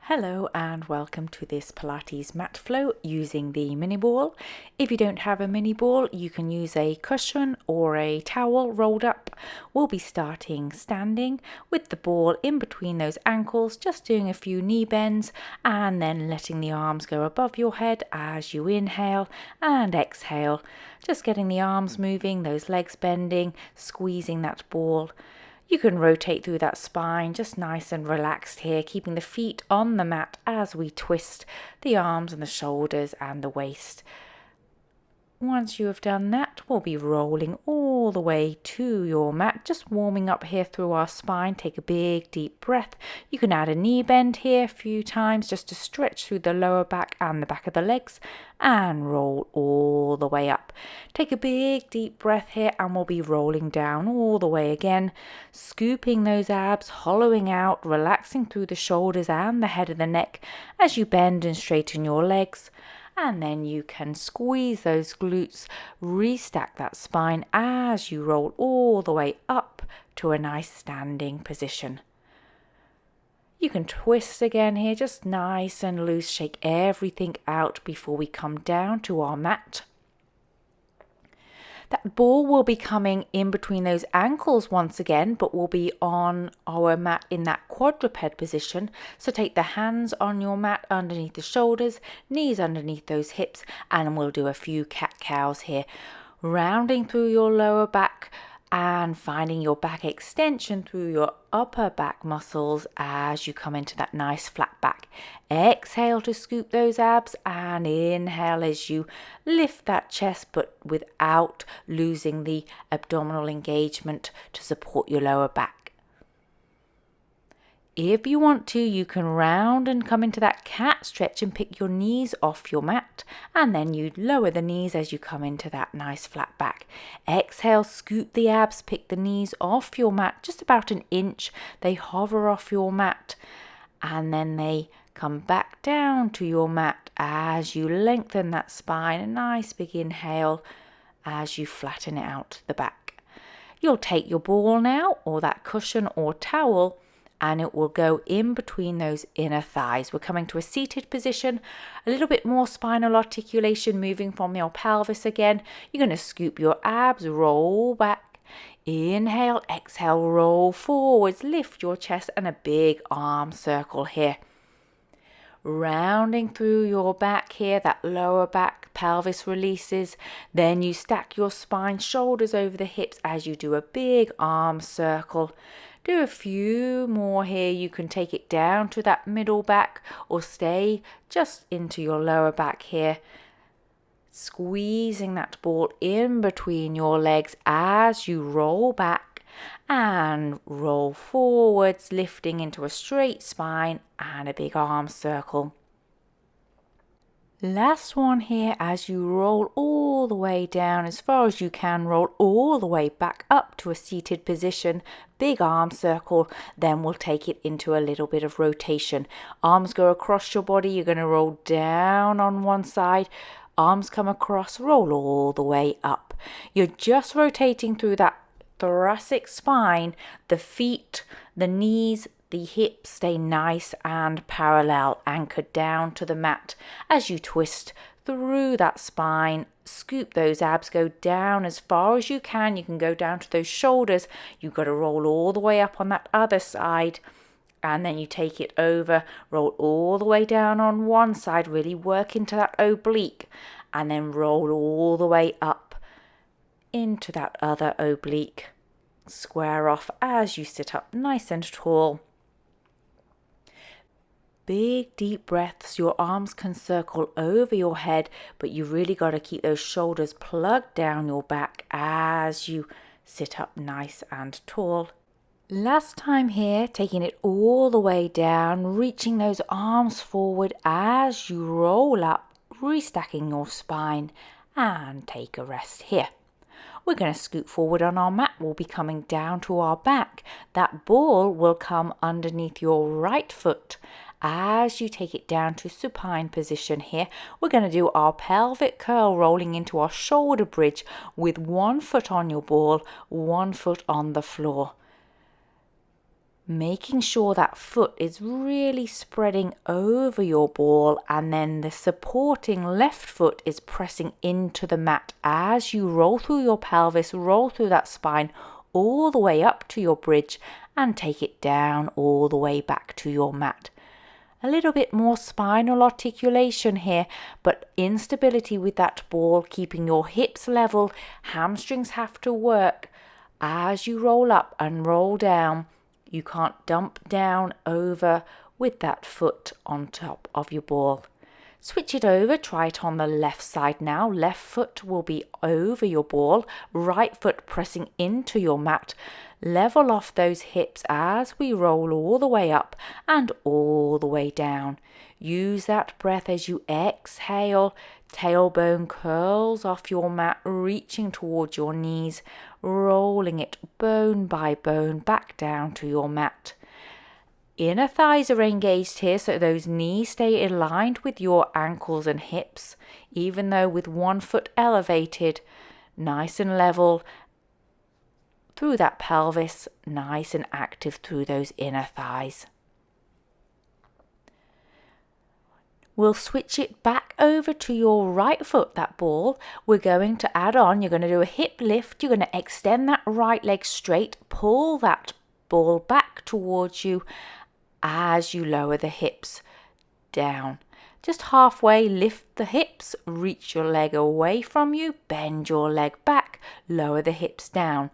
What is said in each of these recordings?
Hello and welcome to this Pilates mat flow using the mini ball. If you don't have a mini ball, you can use a cushion or a towel rolled up. We'll be starting standing with the ball in between those ankles, just doing a few knee bends and then letting the arms go above your head as you inhale and exhale. Just getting the arms moving, those legs bending, squeezing that ball. You can rotate through that spine, just nice and relaxed here, keeping the feet on the mat as we twist the arms and the shoulders and the waist. Once you have done that, we'll be rolling all the way to your mat, just warming up here through our spine. Take a big deep breath. You can add a knee bend here a few times just to stretch through the lower back and the back of the legs and roll all the way up. Take a big deep breath here and we'll be rolling down all the way again, scooping those abs, hollowing out, relaxing through the shoulders and the head of the neck as you bend and straighten your legs. And then you can squeeze those glutes, restack that spine as you roll all the way up to a nice standing position. You can twist again here, just nice and loose, shake everything out before we come down to our mat. That ball will be coming in between those ankles once again, but will be on our mat in that quadruped position. So take the hands on your mat underneath the shoulders, knees underneath those hips, and we'll do a few cat-cows here. Rounding through your lower back and finding your back extension through your upper back muscles as you come into that nice flat back. Exhale to scoop those abs and inhale as you lift that chest but without losing the abdominal engagement to support your lower back. If you want to, you can round and come into that cat stretch and pick your knees off your mat, and then you lower the knees as you come into that nice flat back. Exhale, scoop the abs, pick the knees off your mat, just about an inch. They hover off your mat, and then they come back down to your mat as you lengthen that spine. A nice big inhale as you flatten it out to the back. You'll take your ball now, or that cushion or towel, and it will go in between those inner thighs. We're coming to a seated position, a little bit more spinal articulation moving from your pelvis again. You're going to scoop your abs, roll back, inhale, exhale, roll forwards, lift your chest and a big arm circle here. Rounding through your back here, that lower back, pelvis releases. Then you stack your spine, shoulders over the hips as you do a big arm circle. Do a few more here. You can take it down to that middle back or stay just into your lower back here. Squeezing that ball in between your legs as you roll back and roll forwards, lifting into a straight spine and a big arm circle. Last one here as you roll all the way down as far as you can, roll all the way back up to a seated position, big arm circle, then we'll take it into a little bit of rotation. Arms go across your body, you're going to roll down on one side, arms come across, roll all the way up. You're just rotating through that thoracic spine, the feet, the knees, the hips stay nice and parallel, anchored down to the mat as you twist through that spine. Scoop those abs, go down as far as you can. You can go down to those shoulders. You've got to roll all the way up on that other side. And then you take it over, roll all the way down on one side, really work into that oblique. And then roll all the way up into that other oblique. Square off as you sit up nice and tall. Big deep breaths, your arms can circle over your head, but you really got to keep those shoulders plugged down your back as you sit up nice and tall. Last time here, taking it all the way down, reaching those arms forward as you roll up, restacking your spine, and take a rest here. We're going to scoot forward on our mat. We'll be coming down to our back. That ball will come underneath your right foot. As you take it down to supine position here, we're going to do our pelvic curl, rolling into our shoulder bridge with one foot on your ball, one foot on the floor. making sure that foot is really spreading over your ball, and then the supporting left foot is pressing into the mat as you roll through your pelvis, roll through that spine all the way up to your bridge and take it down all the way back to your mat. A little bit more spinal articulation here, but instability with that ball, keeping your hips level. Hamstrings have to work as you roll up and roll down. You can't dump down over with that foot on top of your ball. Switch it over, try it on the left side now. Left foot will be over your ball, right foot pressing into your mat. Level off those hips as we roll all the way up and all the way down. Use that breath as you exhale. Tailbone curls off your mat, reaching towards your knees, rolling it bone by bone back down to your mat. Inner thighs are engaged here, so those knees stay aligned with your ankles and hips, even though with one foot elevated, nice and level through that pelvis, nice and active through those inner thighs. We'll switch it back over to your right foot, that ball. We're going to add on, you're going to do a hip lift. You're going to extend that right leg straight, pull that ball back towards you as you lower the hips down. Just halfway, lift the hips, reach your leg away from you, bend your leg back, lower the hips down.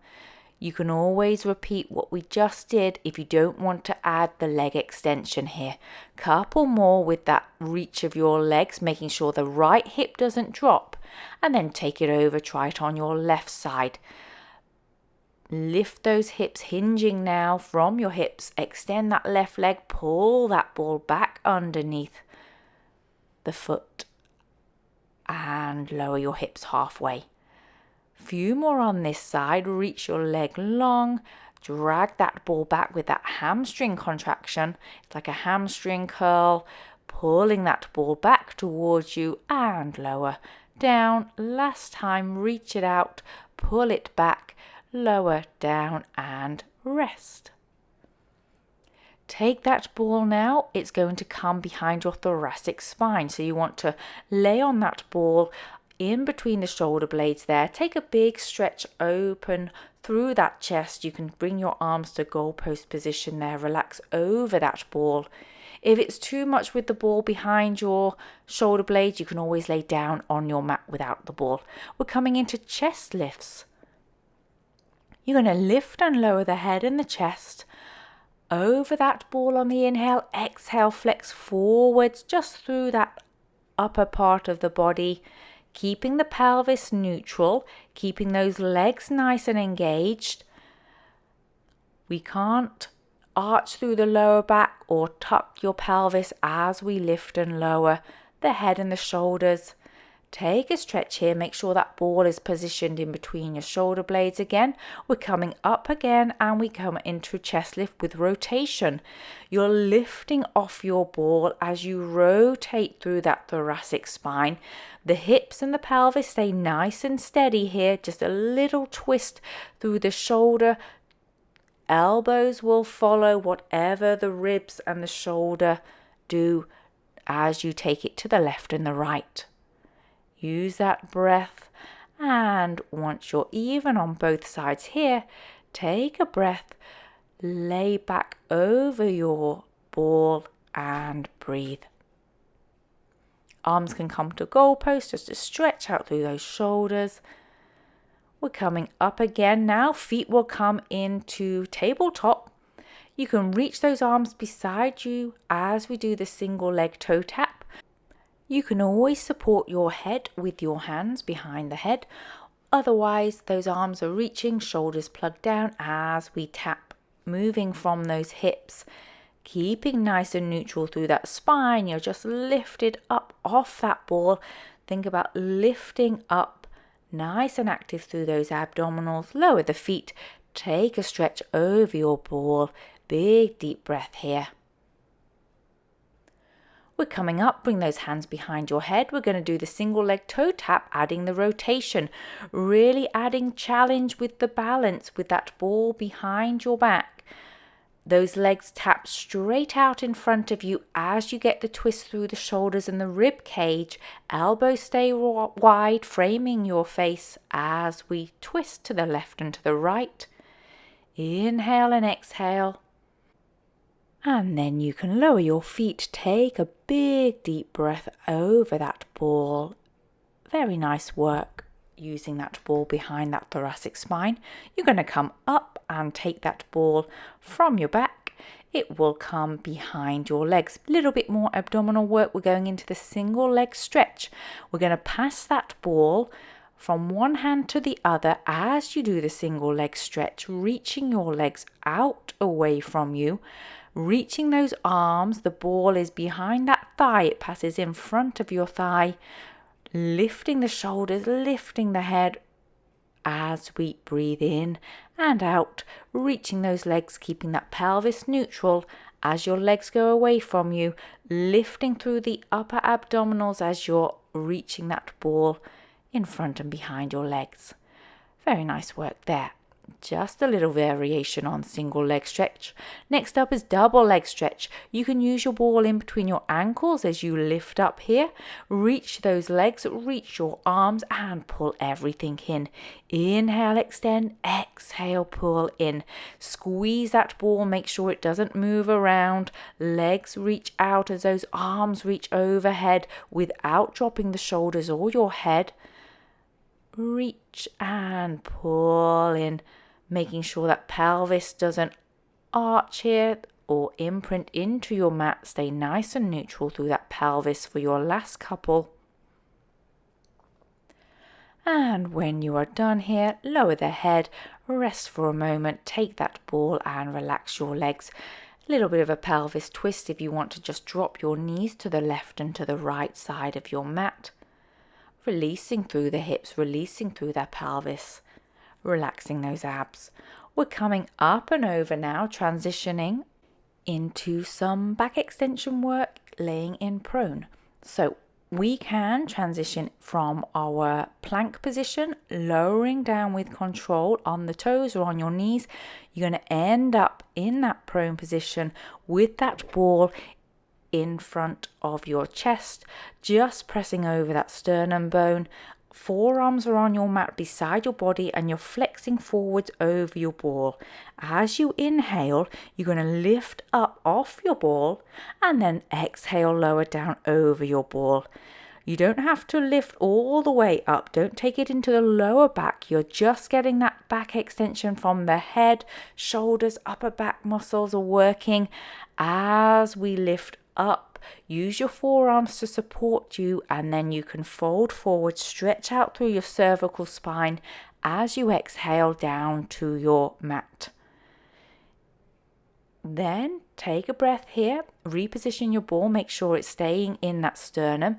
You can always repeat what we just did if you don't want to add the leg extension here. Couple more with that reach of your legs, making sure the right hip doesn't drop, and then take it over, try it on your left side. Lift those hips, hinging now from your hips, extend that left leg, pull that ball back underneath the foot and lower your hips halfway. Few more on this side, reach your leg long, drag that ball back with that hamstring contraction. It's like a hamstring curl, pulling that ball back towards you and lower down. Last time, reach it out, pull it back, lower down and rest. Take that ball now, it's going to come behind your thoracic spine. So you want to lay on that ball in between the shoulder blades there. Take a big stretch open through that chest. You can bring your arms to goalpost position there. Relax over that ball. If it's too much with the ball behind your shoulder blades, you can always lay down on your mat without the ball. We're coming into chest lifts. You're going to lift and lower the head and the chest over that ball on the inhale. Exhale, flex forwards just through that upper part of the body. Keeping the pelvis neutral, keeping those legs nice and engaged. We can't arch through the lower back or tuck your pelvis as we lift and lower the head and the shoulders. Take a stretch here, make sure that ball is positioned in between your shoulder blades again. We're coming up again and we come into chest lift with rotation. You're lifting off your ball as you rotate through that thoracic spine. The hips and the pelvis stay nice and steady here, just a little twist through the shoulder. Elbows will follow whatever the ribs and the shoulder do as you take it to the left and the right. Use that breath, and once you're even on both sides here, take a breath, lay back over your ball and breathe. Arms can come to goalpost just to stretch out through those shoulders. We're coming up again now. Feet will come into tabletop. You can reach those arms beside you as we do the single leg toe tap. You can always support your head with your hands behind the head. Otherwise, those arms are reaching, shoulders plugged down as we tap, moving from those hips. Keeping nice and neutral through that spine. You're just lifted up off that ball. Think about lifting up, nice and active through those abdominals. Lower the feet. Take a stretch over your ball. Big deep breath here. We're coming up, bring those hands behind your head. We're going to do the single leg toe tap, adding the rotation, really adding challenge with the balance with that ball behind your back. Those legs tap straight out in front of you as you get the twist through the shoulders and the rib cage. Elbows stay wide, framing your face as we twist to the left and to the right. Inhale and exhale. And then you can lower your feet. Take a big deep breath over that ball. Very nice work using that ball behind that thoracic spine. You're going to come up and take that ball from your back. It will come behind your legs. A little bit more abdominal work. We're going into the single leg stretch. We're going to pass that ball from one hand to the other as you do the single leg stretch, reaching your legs out away from you, reaching those arms. The ball is behind that thigh. It passes in front of your thigh, lifting the shoulders, lifting the head as we breathe in and out, reaching those legs, keeping that pelvis neutral as your legs go away from you, lifting through the upper abdominals as you're reaching that ball in front and behind your legs. Very nice work there. Just a little variation on single leg stretch. Next up is double leg stretch. You can use your ball in between your ankles as you lift up here. Reach those legs, reach your arms and pull everything in. Inhale, extend, exhale, pull in. Squeeze that ball, make sure it doesn't move around. Legs reach out as those arms reach overhead without dropping the shoulders or your head. Reach and pull in, making sure that pelvis doesn't arch here or imprint into your mat. Stay nice and neutral through that pelvis for your last couple. And when you are done here, lower the head, rest for a moment, take that ball and relax your legs. A little bit of a pelvis twist if you want to just drop your knees to the left and to the right side of your mat. Releasing through the hips, releasing through that pelvis, relaxing those abs. We're coming up and over now, transitioning into some back extension work, laying in prone. So we can transition from our plank position, lowering down with control on the toes or on your knees. You're going to end up in that prone position with that ball in front of your chest, just pressing over that sternum bone. Forearms are on your mat beside your body and you're flexing forwards over your ball. As you inhale, you're going to lift up off your ball and then exhale, lower down over your ball. You don't have to lift all the way up. Don't take it into the lower back. You're just getting that back extension from the head, shoulders, upper back muscles are working as we lift up. Use your forearms to support you and then you can fold forward, stretch out through your cervical spine as you exhale down to your mat. Then take a breath here, reposition your ball, make sure it's staying in that sternum.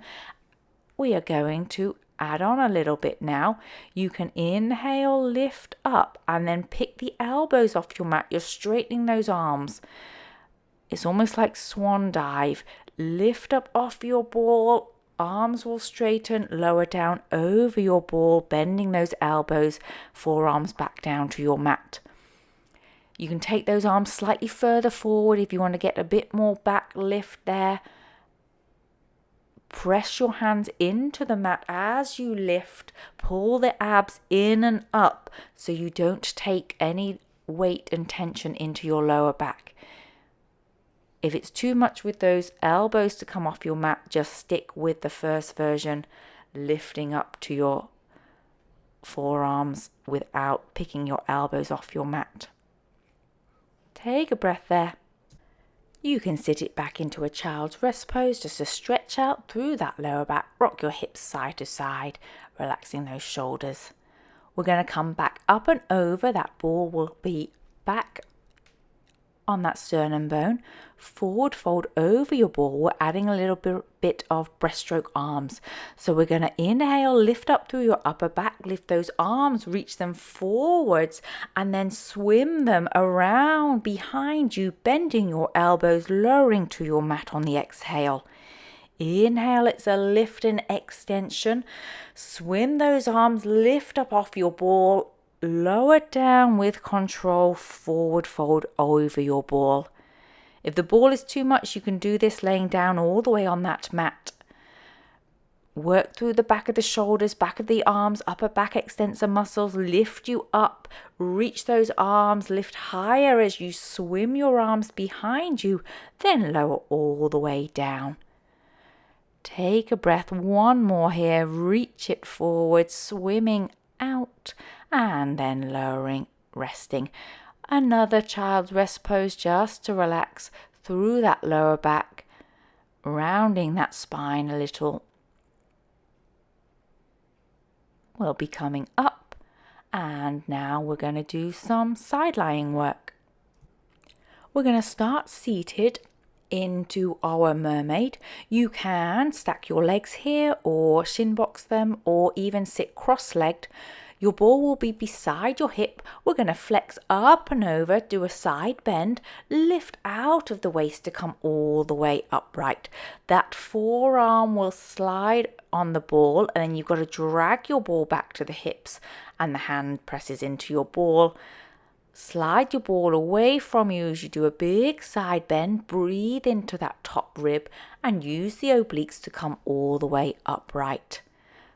We are going to add on a little bit now. You can inhale, lift up and then pick the elbows off your mat. You're straightening those arms. It's almost like swan dive. Lift up off your ball, arms will straighten, lower down over your ball, bending those elbows, forearms back down to your mat. You can take those arms slightly further forward if you want to get a bit more back lift there. Press your hands into the mat as you lift. Pull the abs in and up so you don't take any weight and tension into your lower back. If it's too much with those elbows to come off your mat, just stick with the first version, lifting up to your forearms without picking your elbows off your mat. Take a breath there. You can sit it back into a child's rest pose just to stretch out through that lower back. Rock your hips side to side, relaxing those shoulders. We're going to come back up and over. That ball will be back on that sternum bone. Forward fold over your ball. We're adding a little bit of breaststroke arms. So we're going to inhale, lift up through your upper back, lift those arms, reach them forwards and then swim them around behind you, bending your elbows, lowering to your mat on the exhale. Inhale, it's a lift and extension. Swim those arms, lift up off your ball, lower down with control, forward fold over your ball. If the ball is too much, you can do this laying down all the way on that mat. Work through the back of the shoulders, back of the arms, upper back extensor muscles, lift you up, reach those arms, lift higher as you swim your arms behind you, then lower all the way down. Take a breath, one more here, reach it forward, swimming out, and then lowering, resting. Another child's rest pose just to relax through that lower back, rounding that spine a little. We'll be coming up, and now we're going to do some side lying work. We're going to start seated into our mermaid. You can stack your legs here or shin box them or even sit cross-legged. Your ball will be beside your hip. We're going to flex up and over, do a side bend, lift out of the waist to come all the way upright. That forearm will slide on the ball, and then you've got to drag your ball back to the hips and the hand presses into your ball. Slide your ball away from you as you do a big side bend. Breathe into that top rib and use the obliques to come all the way upright.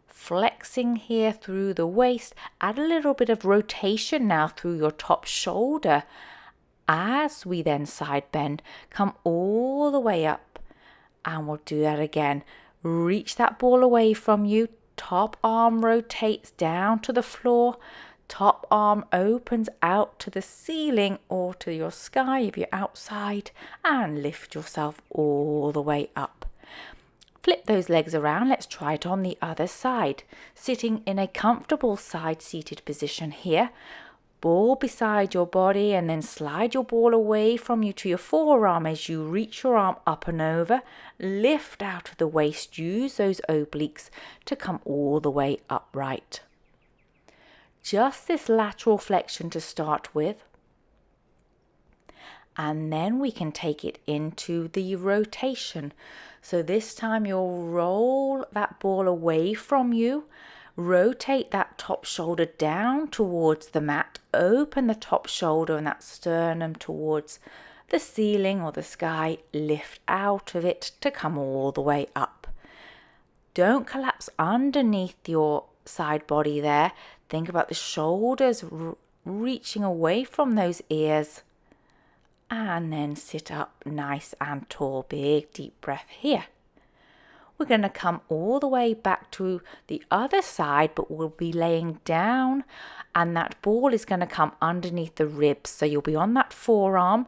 Flexing here through the waist. Add a little bit of rotation now through your top shoulder. As we then side bend, come all the way up. And we'll do that again. Reach that ball away from you. Top arm rotates down to the floor. Top arm opens out to the ceiling or to your sky if you're outside, and lift yourself all the way up. Flip those legs around. Let's try it on the other side. Sitting in a comfortable side-seated position here. Ball beside your body, and then slide your ball away from you to your forearm as you reach your arm up and over. Lift out of the waist. Use those obliques to come all the way upright. Just this lateral flexion to start with. And then we can take it into the rotation. So this time you'll roll that ball away from you. Rotate that top shoulder down towards the mat. Open the top shoulder and that sternum towards the ceiling or the sky. Lift out of it to come all the way up. Don't collapse underneath your side body there. Think about the shoulders reaching away from those ears. And then sit up nice and tall. Big deep breath here. We're going to come all the way back to the other side, but we'll be laying down, and that ball is going to come underneath the ribs. So you'll be on that forearm.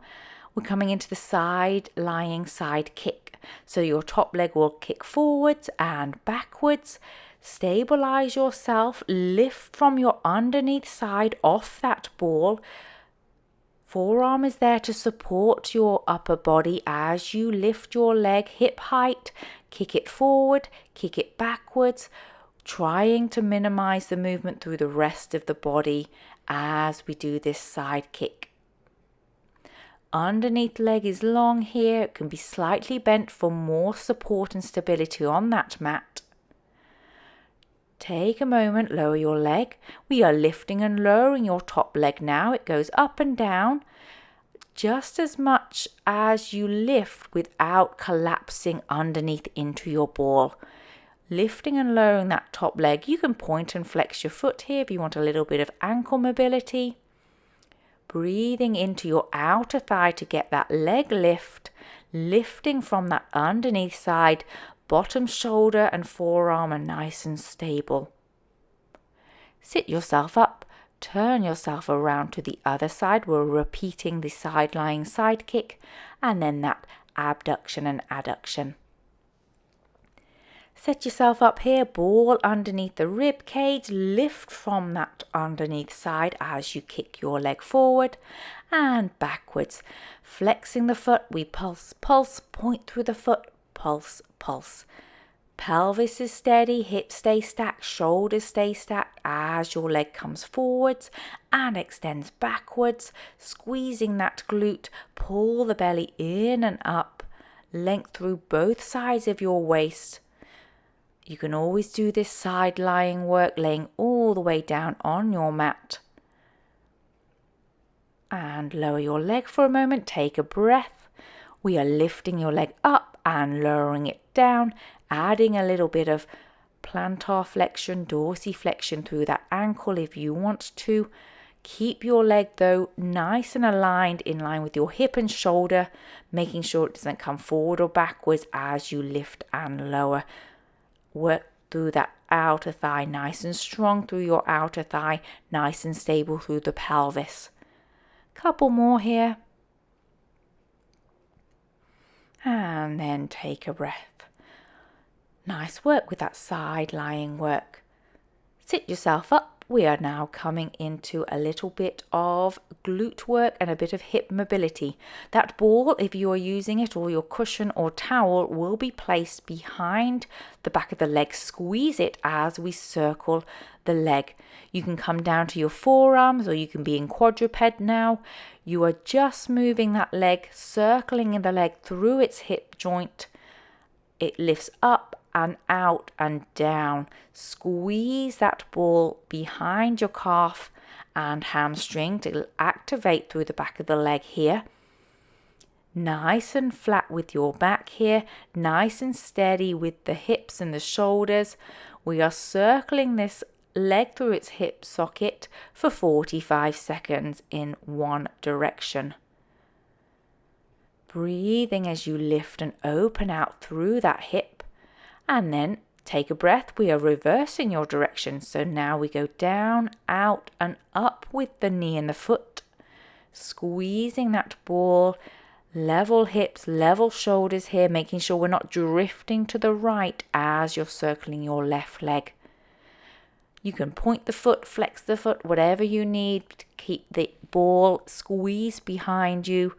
We're coming into the side lying side kick. So your top leg will kick forwards and backwards. Stabilize yourself. Lift from your underneath side off that ball. Forearm is there to support your upper body as you lift your leg hip height. Kick it forward, kick it backwards, trying to minimize the movement through the rest of the body as we do this side kick. Underneath leg is long here. It can be slightly bent for more support and stability on that mat. Take a moment, lower your leg. We are lifting and lowering your top leg now. It goes up and down just as much as you lift without collapsing underneath into your ball. Lifting and lowering that top leg. You can point and flex your foot here if you want a little bit of ankle mobility. Breathing into your outer thigh to get that leg lift. Lifting from that underneath side. Bottom shoulder and forearm are nice and stable. Sit yourself up, turn yourself around to the other side. We're repeating the side lying side kick and then that abduction and adduction. Set yourself up here, ball underneath the rib cage, lift from that underneath side as you kick your leg forward and backwards. Flexing the foot, we pulse, pulse, point through the foot, pulse, pulse. Pelvis is steady, hips stay stacked, shoulders stay stacked as your leg comes forwards and extends backwards. Squeezing that glute, pull the belly in and up, length through both sides of your waist. You can always do this side lying work, laying all the way down on your mat. and lower your leg for a moment. Take a breath. We are lifting your leg up and lowering it down, adding a little bit of plantar flexion, dorsiflexion through that ankle if you want to. Keep your leg though nice and aligned in line with your hip and shoulder, making sure it doesn't come forward or backwards as you lift and lower. Work through that outer thigh, nice and strong through your outer thigh, nice and stable through the pelvis. Couple more here. And then take a breath. Nice work with that side lying work. Sit yourself up. We are now coming into a little bit of glute work and a bit of hip mobility. That ball, if you are using it, or your cushion or towel, will be placed behind the back of the leg. Squeeze it as we circle the leg. You can come down to your forearms, or you can be in quadruped now. You are just moving that leg, circling the leg through its hip joint. It lifts up and out and down. Squeeze that ball behind your calf and hamstring to activate through the back of the leg here. Nice and flat with your back here, nice and steady with the hips and the shoulders. We are circling this leg through its hip socket for 45 seconds in one direction. Breathing as you lift and open out through that hip. And then take a breath. We are reversing your direction. So now we go down, out and up with the knee and the foot. Squeezing that ball. Level hips, level shoulders here. Making sure we're not drifting to the right as you're circling your left leg. You can point the foot, flex the foot, whatever you need to keep the ball squeezed behind you.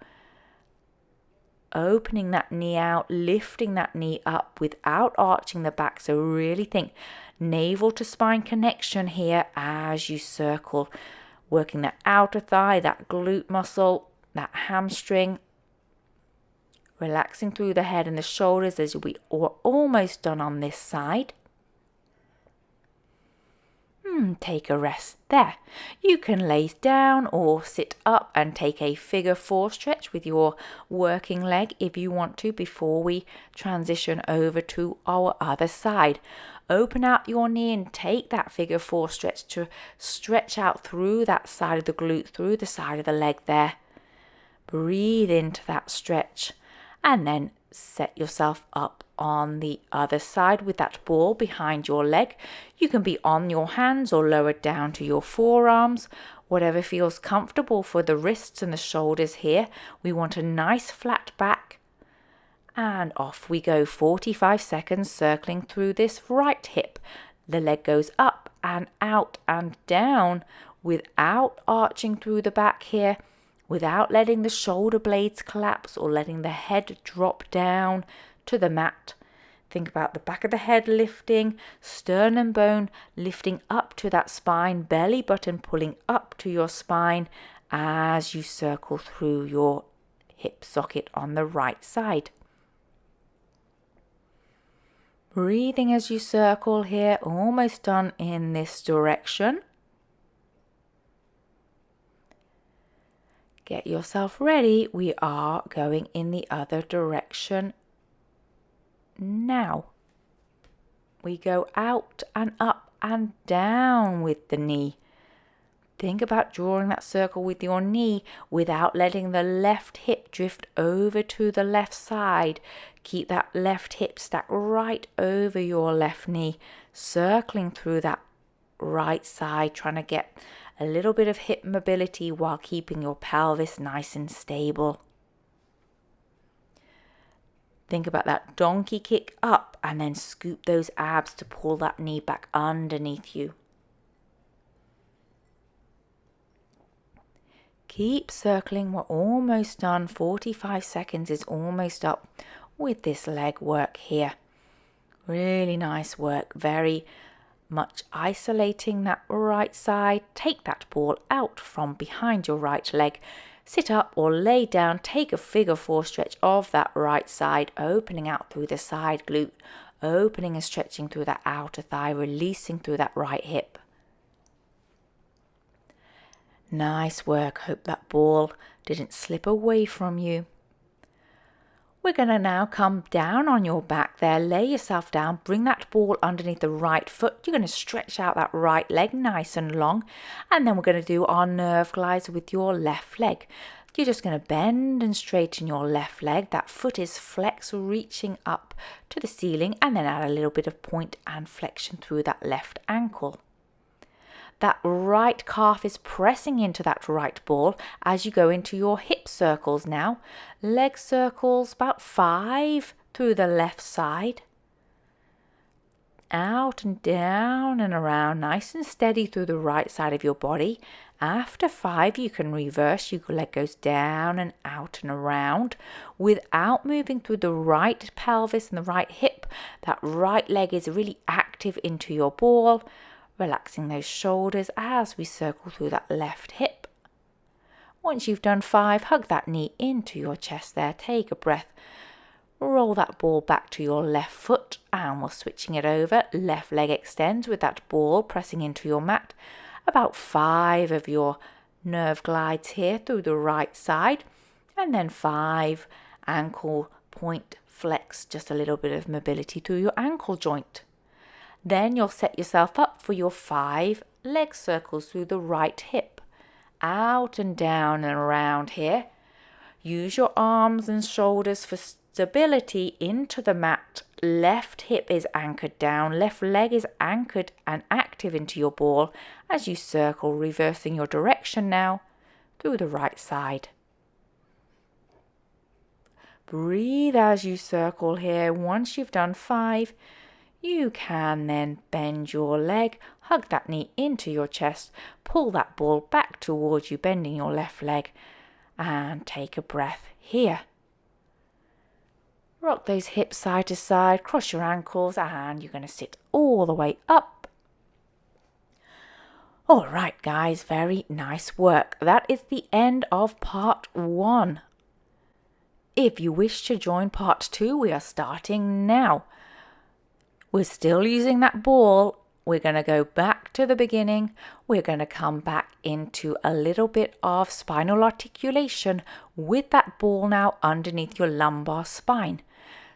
Opening that knee out, lifting that knee up without arching the back. So really think navel to spine connection here as you circle. Working that outer thigh, that glute muscle, that hamstring. Relaxing through the head and the shoulders as we are almost done on this side. Take a rest there. You can lay down or sit up and take a figure 4 stretch with your working leg if you want to before we transition over to our other side. Open out your knee and take that figure 4 stretch to stretch out through that side of the glute, through the side of the leg there. Breathe into that stretch and then set yourself up on the other side with that ball behind your leg. You can be on your hands or lowered down to your forearms, whatever feels comfortable for the wrists and the shoulders here. We want a nice flat back. And off we go, 45 seconds circling through this right hip. The leg goes up and out and down without arching through the back here, without letting the shoulder blades collapse or letting the head drop down to the mat. Think about the back of the head lifting, sternum bone lifting up to that spine, belly button pulling up to your spine as you circle through your hip socket on the right side. Breathing as you circle here, almost done in this direction. Get yourself ready. We are going in the other direction now. We go out and up and down with the knee. Think about drawing that circle with your knee without letting the left hip drift over to the left side. Keep that left hip stacked right over your left knee, circling through that right side, trying to get a little bit of hip mobility while keeping your pelvis nice and stable. Think about that donkey kick up and then scoop those abs to pull that knee back underneath you. Keep circling. We're almost done. 45 seconds is almost up with this leg work here. Really nice work. Very much isolating that right side. Take that ball out from behind your right leg. Sit up or lay down. Take a figure 4 stretch of that right side, opening out through the side glute, opening and stretching through that outer thigh, releasing through that right hip. Nice work. Hope that ball didn't slip away from you. We're going to now come down on your back there, lay yourself down, bring that ball underneath the right foot. You're going to stretch out that right leg nice and long, and then we're going to do our nerve glides with your left leg. You're just going to bend and straighten your left leg. That foot is flexed, reaching up to the ceiling, and then add a little bit of point and flexion through that left ankle. That right calf is pressing into that right ball as you go into your hip circles now. Leg circles, about 5 through the left side. Out and down and around, nice and steady through the right side of your body. After 5, you can reverse. Your leg goes down and out and around without moving through the right pelvis and the right hip. That right leg is really active into your ball. Relaxing those shoulders as we circle through that left hip. Once you've done 5, hug that knee into your chest there. Take a breath. Roll that ball back to your left foot and we're switching it over. Left leg extends with that ball pressing into your mat. About 5 of your nerve glides here through the right side. And then 5 ankle point flex, just a little bit of mobility through your ankle joint. Then you'll set yourself up for your 5 leg circles through the right hip. Out and down and around here. Use your arms and shoulders for stability into the mat. Left hip is anchored down. Left leg is anchored and active into your ball as you circle, reversing your direction now through the right side. Breathe as you circle here. Once you've done 5, you can then bend your leg, hug that knee into your chest, pull that ball back towards you, bending your left leg, and take a breath here. Rock those hips side to side, cross your ankles, and you're going to sit all the way up. All right, guys, very nice work. That is the end of part 1. If you wish to join part 2, we are starting now. We're still using that ball. We're going to go back to the beginning. We're going to come back into a little bit of spinal articulation with that ball now underneath your lumbar spine.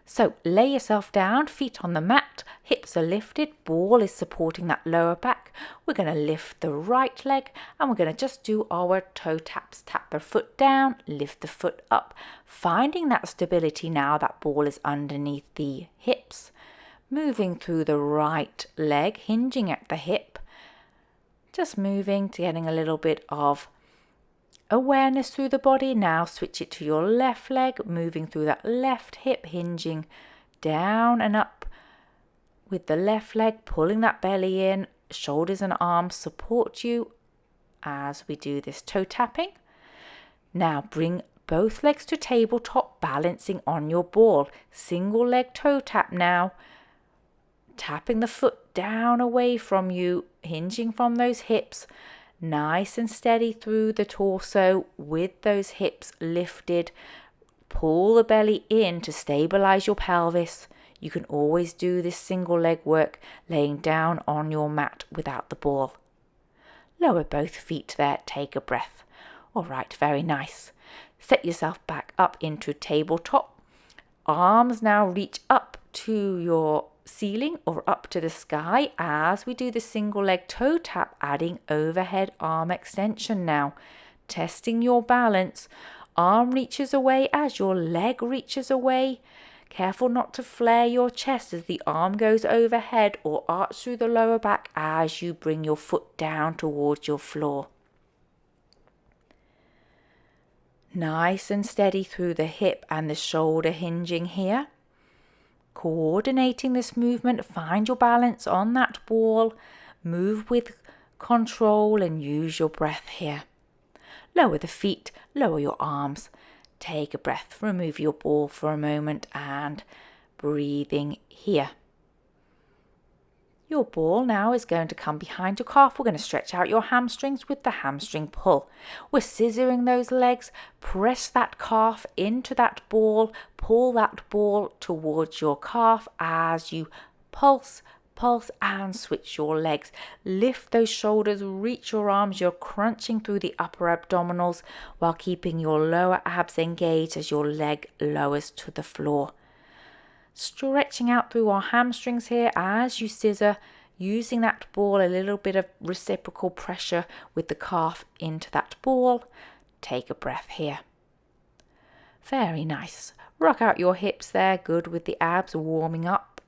So lay yourself down, feet on the mat, hips are lifted, ball is supporting that lower back. We're going to lift the right leg and we're going to just do our toe taps. Tap the foot down, lift the foot up, finding that stability now. That ball is underneath the hips. Moving through the right leg, hinging at the hip. Just moving to getting a little bit of awareness through the body. Now switch it to your left leg, moving through that left hip, hinging down and up with the left leg, pulling that belly in. Shoulders and arms support you as we do this toe tapping. Now bring both legs to tabletop, balancing on your ball. Single leg toe tap now. Tapping the foot down away from you, hinging from those hips, nice and steady through the torso with those hips lifted. Pull the belly in to stabilize your pelvis. You can always do this single leg work laying down on your mat without the ball. Lower both feet there, take a breath. All right, very nice. Set yourself back up into tabletop. Arms now reach up to your ceiling or up to the sky as we do the single leg toe tap, adding overhead arm extension now. Testing your balance. Arm reaches away as your leg reaches away. Careful not to flare your chest as the arm goes overhead or arch through the lower back as you bring your foot down towards your floor. Nice and steady through the hip and the shoulder hinging here. Coordinating this movement, find your balance on that ball, move with control and use your breath here. Lower the feet, lower your arms, take a breath, remove your ball for a moment and breathing here. Your ball now is going to come behind your calf. We're going to stretch out your hamstrings with the hamstring pull. We're scissoring those legs. Press that calf into that ball. Pull that ball towards your calf as you pulse, pulse, and switch your legs. Lift those shoulders, reach your arms. You're crunching through the upper abdominals while keeping your lower abs engaged as your leg lowers to the floor. Stretching out through our hamstrings here as you scissor, using that ball, a little bit of reciprocal pressure with the calf into that ball. Take a breath here. Very nice. Rock out your hips there, good with the abs warming up.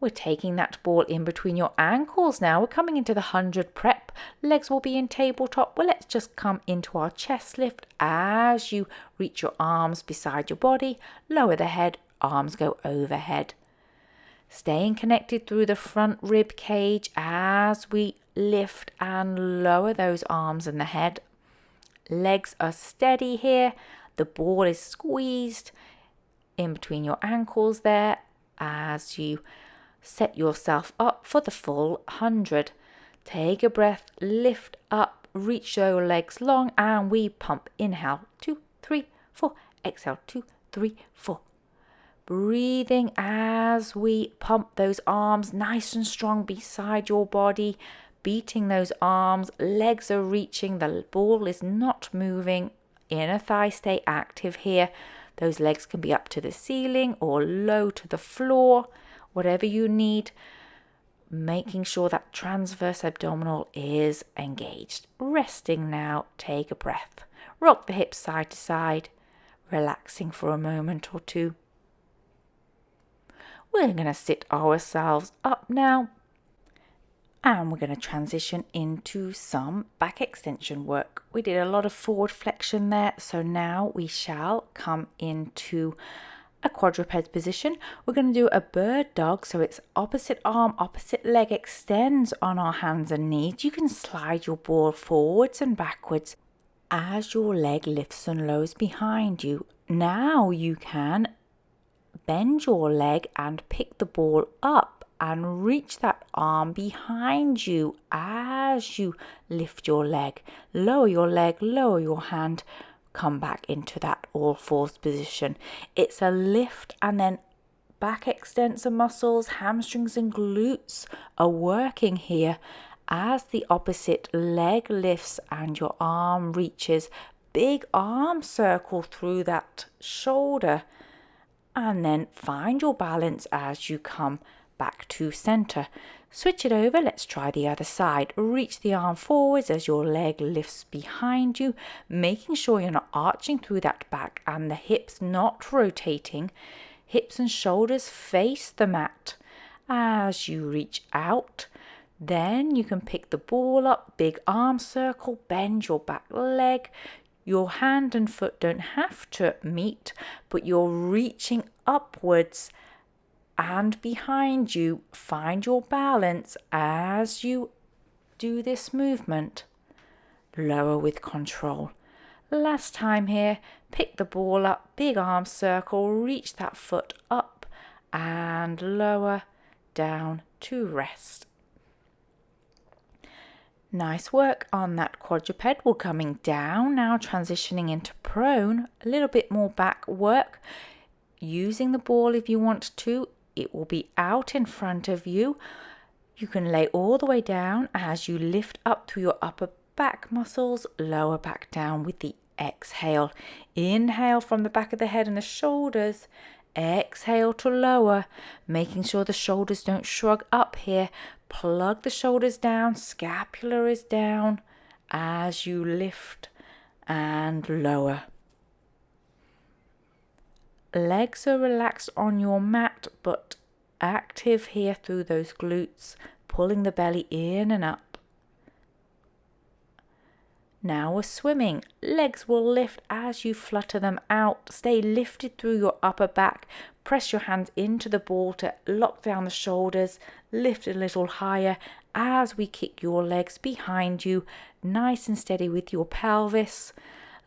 We're taking that ball in between your ankles now. We're coming into the 100 prep. Legs will be in tabletop. Well, let's just come into our chest lift as you reach your arms beside your body. Lower the head, arms go overhead. Staying connected through the front rib cage as we lift and lower those arms and the head. Legs are steady here. The ball is squeezed in between your ankles there as you set yourself up for the full 100. Take a breath, lift up, reach your legs long, and we pump. Inhale, 2, 3, 4. Exhale, 2, 3, 4. Breathing as we pump those arms nice and strong beside your body, beating those arms. Legs are reaching, the ball is not moving. Inner thigh stay active here. Those legs can be up to the ceiling or low to the floor, whatever you need. Making sure that transverse abdominal is engaged. Resting now, take a breath. Rock the hips side to side, relaxing for a moment or two. We're going to sit ourselves up now, and we're going to transition into some back extension work. We did a lot of forward flexion there, so now we shall come into a quadruped position. We're going to do a bird dog, so it's opposite arm, opposite leg extends on our hands and knees. You can slide your ball forwards and backwards as your leg lifts and lowers behind you. Now you can bend your leg and pick the ball up and reach that arm behind you as you lift your leg. Lower your leg, lower your hand, come back into that all fours position. It's a lift, and then back extensor muscles, hamstrings and glutes are working here as the opposite leg lifts and your arm reaches. Big arm circle through that shoulder, and then find your balance as you come back to center. Switch it over. Let's try the other side. Reach the arm forwards as your leg lifts behind you, making sure you're not arching through that back and the hips not rotating. Hips and shoulders face the mat as you reach out. Then you can pick the ball up, big arm circle, bend your back leg. Your hand and foot don't have to meet, but you're reaching upwards and behind you. Find your balance as you do this movement. Lower with control. Last time here, pick the ball up, big arm circle, reach that foot up and lower down to rest. Nice work on that quadruped. We're coming down now, transitioning into prone. A little bit more back work. Using the ball if you want to. It will be out in front of you. You can lay all the way down as you lift up through your upper back muscles, lower back down with the exhale. Inhale from the back of the head and the shoulders. Exhale to lower, making sure the shoulders don't shrug up here. Plug the shoulders down, scapula is down as you lift and lower. Legs are relaxed on your mat, but active here through those glutes, pulling the belly in and up. Now we're swimming. Legs will lift as you flutter them out. Stay lifted through your upper back. Press your hands into the ball to lock down the shoulders. Lift a little higher as we kick your legs behind you. Nice and steady with your pelvis.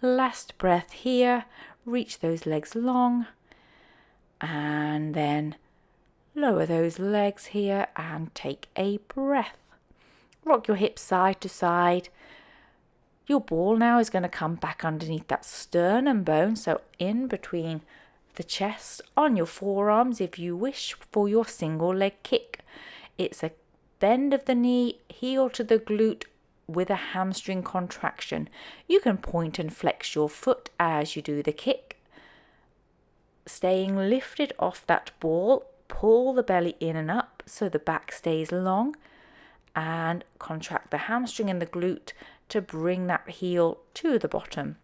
Last breath here. Reach those legs long. And then lower those legs here and take a breath. Rock your hips side to side. Your ball now is going to come back underneath that sternum bone, so in between the chest on your forearms if you wish for your single leg kick. It's a bend of the knee, heel to the glute with a hamstring contraction. You can point and flex your foot as you do the kick. Staying lifted off that ball, pull the belly in and up so the back stays long, and contract the hamstring and the glute to bring that heel to the bottom.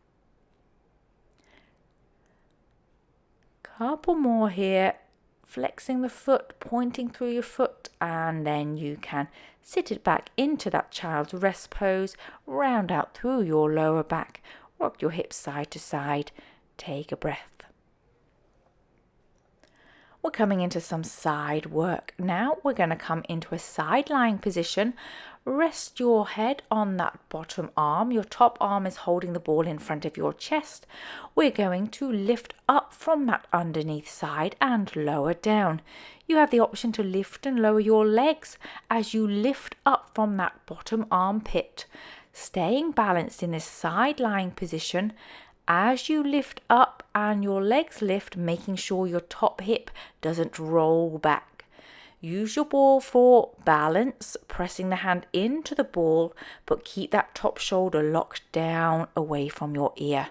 Couple more here, flexing the foot, pointing through your foot, and then you can sit it back into that child's rest pose, round out through your lower back, rock your hips side to side, take a breath. We're coming into some side work. Now we're going to come into a side lying position. Rest your head on that bottom arm. Your top arm is holding the ball in front of your chest. We're going to lift up from that underneath side and lower down. You have the option to lift and lower your legs as you lift up from that bottom armpit. Staying balanced in this side lying position. As you lift up and your legs lift, making sure your top hip doesn't roll back. Use your ball for balance, pressing the hand into the ball, but keep that top shoulder locked down away from your ear.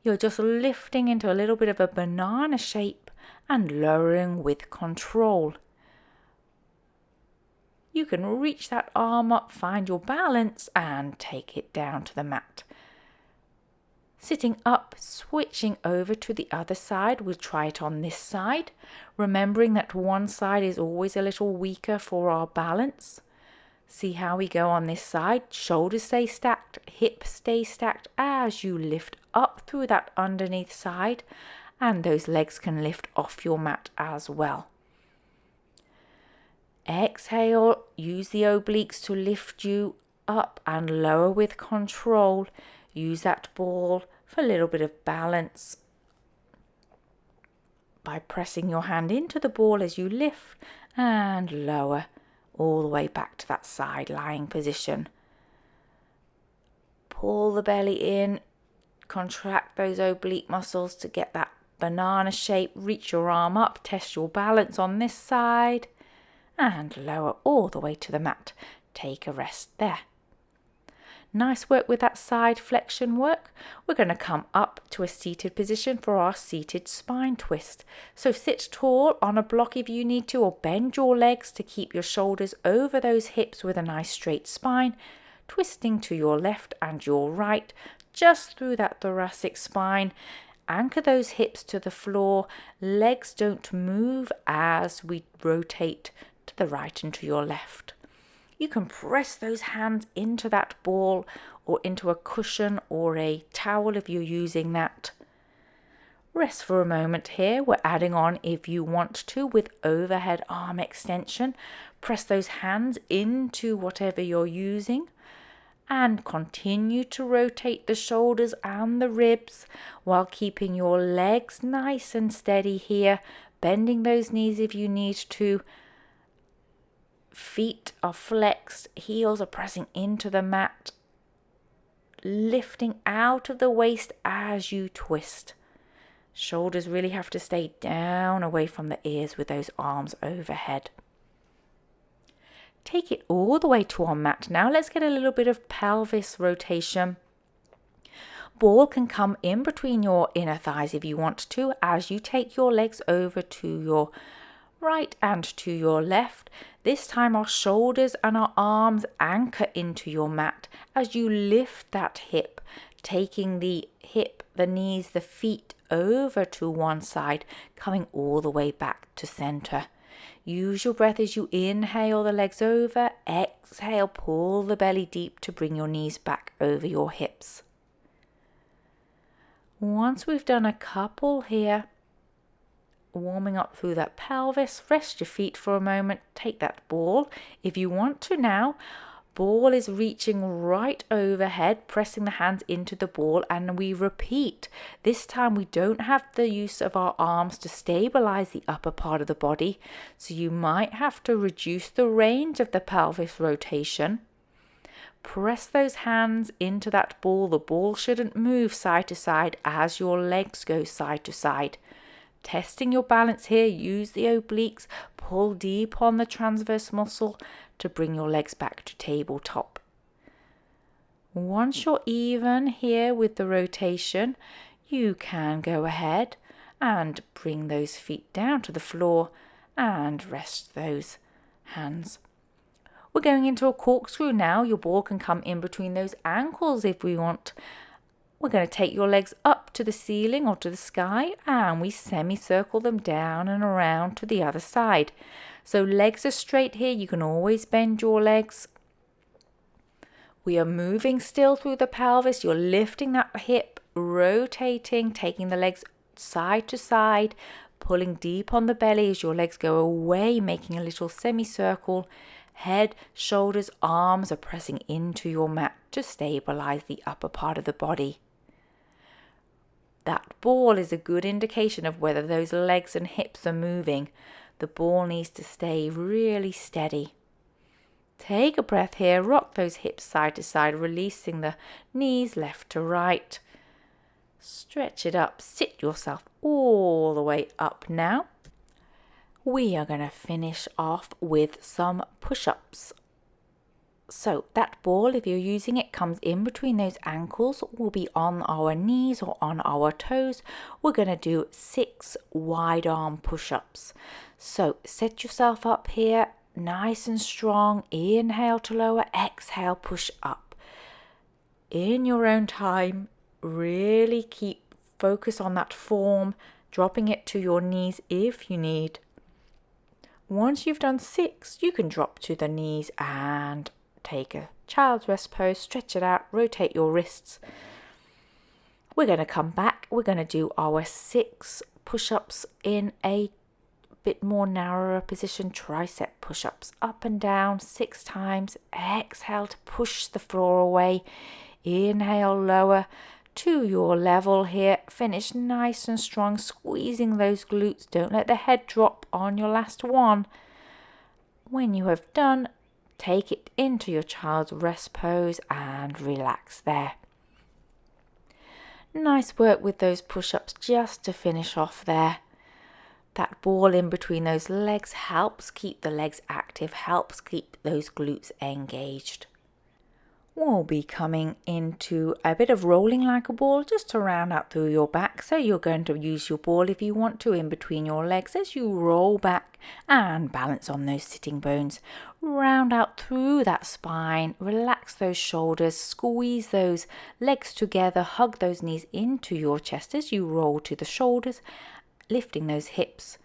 You're just lifting into a little bit of a banana shape and lowering with control. You can reach that arm up, find your balance, and take it down to the mat. Sitting up, switching over to the other side. We'll try it on this side, remembering that one side is always a little weaker for our balance. See how we go on this side. Shoulders stay stacked, hips stay stacked as you lift up through that underneath side, and those legs can lift off your mat as well. Exhale, use the obliques to lift you up and lower with control. Use that ball for a little bit of balance by pressing your hand into the ball as you lift and lower all the way back to that side lying position. Pull the belly in, contract those oblique muscles to get that banana shape. Reach your arm up, test your balance on this side and lower all the way to the mat. Take a rest there. Nice work with that side flexion work. We're going to come up to a seated position for our seated spine twist. So sit tall on a block if you need to, or bend your legs to keep your shoulders over those hips with a nice straight spine, twisting to your left and your right, just through that thoracic spine. Anchor those hips to the floor. Legs don't move as we rotate to the right and to your left. You can press those hands into that ball or into a cushion or a towel if you're using that. Rest for a moment here. We're adding on, if you want to, with overhead arm extension. Press those hands into whatever you're using and continue to rotate the shoulders and the ribs while keeping your legs nice and steady here, bending those knees if you need to. Feet are flexed, heels are pressing into the mat, lifting out of the waist as you twist. Shoulders really have to stay down away from the ears with those arms overhead. Take it all the way to our mat now. Let's get a little bit of pelvis rotation. Ball can come in between your inner thighs if you want to, as you take your legs over to your right and to your left. This time our shoulders and our arms anchor into your mat as you lift that hip, taking the hip, the knees, the feet over to one side, coming all the way back to center. Use your breath as you inhale the legs over, exhale, pull the belly deep to bring your knees back over your hips. Once we've done a couple here, warming up through that pelvis, rest your feet for a moment, take that ball. If you want to now, ball is reaching right overhead, pressing the hands into the ball, and we repeat. This time we don't have the use of our arms to stabilize the upper part of the body, so you might have to reduce the range of the pelvis rotation. Press those hands into that ball. The ball shouldn't move side to side as your legs go side to side. Testing your balance here, use the obliques, pull deep on the transverse muscle to bring your legs back to tabletop. Once you're even here with the rotation, you can go ahead and bring those feet down to the floor and rest those hands. We're going into a corkscrew now. Your ball can come in between those ankles if we want. We're going to take your legs up to the ceiling or to the sky, and we semicircle them down and around to the other side. So legs are straight here. You can always bend your legs. We are moving still through the pelvis. You're lifting that hip, rotating, taking the legs side to side, pulling deep on the belly as your legs go away, making a little semicircle. Head, shoulders, arms are pressing into your mat to stabilize the upper part of the body. That ball is a good indication of whether those legs and hips are moving. The ball needs to stay really steady. Take a breath here, rock those hips side to side, releasing the knees left to right. Stretch it up, sit yourself all the way up now. We are going to finish off with some push-ups. So that ball, if you're using it, comes in between those ankles, will be on our knees or on our toes. We're going to do 6 wide arm push-ups. So set yourself up here, nice and strong. Inhale to lower, exhale, push up. In your own time, really keep focus on that form, dropping it to your knees if you need. Once you've done 6, you can drop to the knees and take a child's rest pose, stretch it out, rotate your wrists. We're going to come back. We're going to do our 6 push-ups in a bit more narrower position, tricep push-ups, up and down 6 times. Exhale to push the floor away. Inhale, lower to your level here. Finish nice and strong, squeezing those glutes. Don't let the head drop on your last one. When you have done, take it into your child's rest pose and relax there. Nice work with those push-ups just to finish off there. That ball in between those legs helps keep the legs active, helps keep those glutes engaged. We'll be coming into a bit of rolling like a ball just to round out through your back. So you're going to use your ball if you want to in between your legs as you roll back and balance on those sitting bones. Round out through that spine, relax those shoulders, squeeze those legs together, hug those knees into your chest as you roll to the shoulders, lifting those hips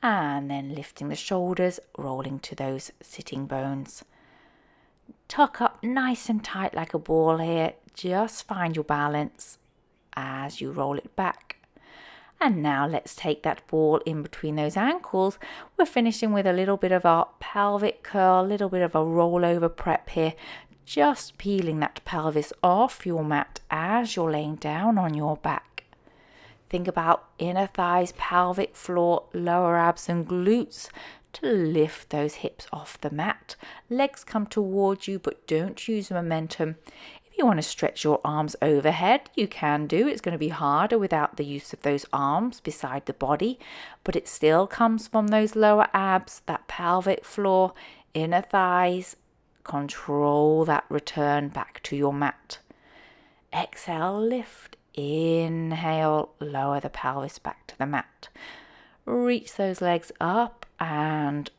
and then lifting the shoulders, rolling to those sitting bones. Tuck up nice and tight like a ball here. Just find your balance as you roll it back. And now let's take that ball in between those ankles. We're finishing with a little bit of our pelvic curl, a little bit of a rollover prep here. Just peeling that pelvis off your mat as you're laying down on your back. Think about inner thighs, pelvic floor, lower abs and glutes to lift those hips off the mat. Legs come towards you, but don't use momentum. If you want to stretch your arms overhead, you can do. It's going to be harder without the use of those arms beside the body, but it still comes from those lower abs, that pelvic floor, inner thighs. Control that return back to your mat. Exhale, lift. Inhale, lower the pelvis back to the mat. Reach those legs up and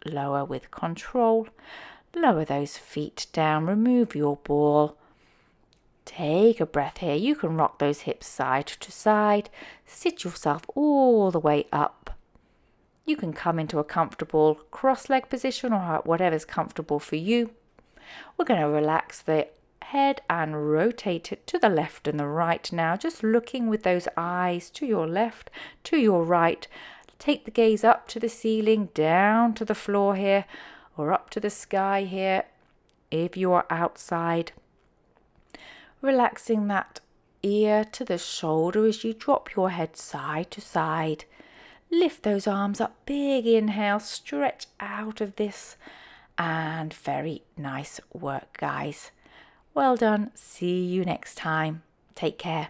lower with control. Lower those feet down, remove your ball. Take a breath here. You can rock those hips side to side. Sit yourself all the way up. You can come into a comfortable cross-leg position or whatever's comfortable for you. We're going to relax the head and rotate it to the left and the right now, just looking with those eyes to your left, to your right. Take the gaze up to the ceiling, down to the floor here, or up to the sky here if you are outside. Relaxing that ear to the shoulder as you drop your head side to side. Lift those arms up, big inhale, stretch out of this, and very nice work, guys. Well done. See you next time. Take care.